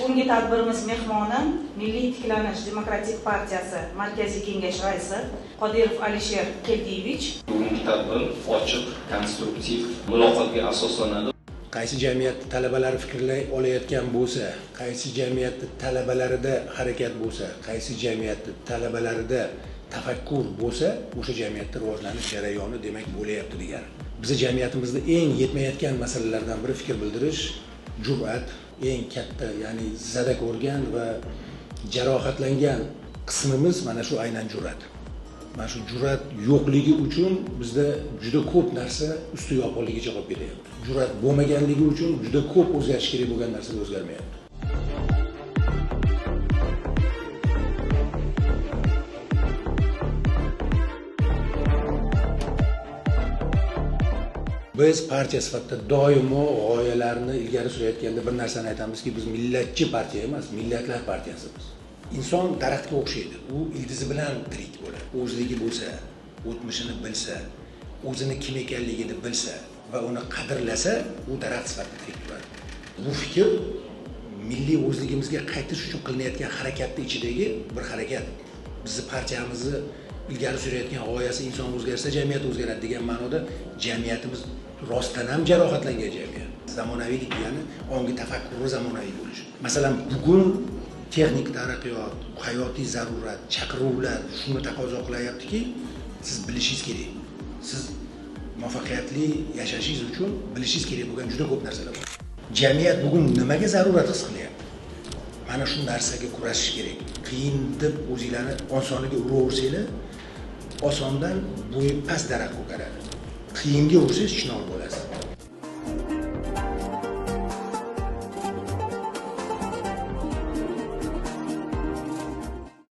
Bugungi tadbirimiz mehmoni Milliy tiklanish demokratik partiyasi Markaziy kengash raisi Qodirov Alisher Keldiyevich. Bugungi tadbir ochiq, konstruktiv muloqotga asoslanadi. Qaysi jamiyatda talabalar fikrlay olayotgan bo'lsa, qaysi jamiyatda talabalarida harakat bo'lsa, qaysi jamiyatda talabalarida tafakkur bo'lsa, o'sha jamiyatda rivojlanish jarayoni demak bo'layapti degani. Bizning jamiyatimizda eng yetmayotgan masalalardan biri fikr bildirish, jur'at, eng katta, ya'ni zada ko'rgan va jarohatlangan qismimiz mana shu aynan jur'at. Mana shu jur'at yo'qligi uchun bizda juda ko'p narsa usti yopiqligicha qolib kelyapti. Jur'at bo'lmaganligi uchun juda ko'p o'zgarish kerak bo'lgan narsa o'zgarmayapti. Biz partiya sifatida doimo g'oyalarni ilgari surayotganda bir narsani aytamizki, biz millatchi partiya emas, millatlar partiyasimiz. Inson daraxtga o'xshaydi. U ildizi bilan tirik bo'ladi. O'zligi bo'lsa, o'tmishini bilsa, o'zini kim ekanligini bilsa va uni qadrlasa, u daraxt sifatida tirik bo'ladi. Bu fikr milliy o'zligimizga qaytish uchun qilinayotgan harakatning ichidagi bir harakat. Bizning partiyamizni ilgari surayotgan g'oyasi inson o'zgarsa, jamiyat o'zgaradi degan ma'noda jamiyatimiz rostdan ham jarohatlangan jamiyat. Zamonaviylik, ya'ni ongi tafakkuri zamonaviy bo'lishi. Masalan, bugun texnik taraqqiyot, hayotiy zarurat, chaqiruvlar shuni taqozo qilyaptiki, siz bilishingiz kerak. Siz muvaffaqiyatli yashashingiz uchun bilishingiz kerak bo'lgan juda ko'p narsalar bor. Jamiyat bugun nimaga zarurat his qilyapti? Mana shu narsaga kurashish kerak. Qiyin deb o'zingizlarni osoniga uraversanglar, osondan bo'yi past daraxt ko'karadi. Qiyinga ursangiz chinor bo'lasiz.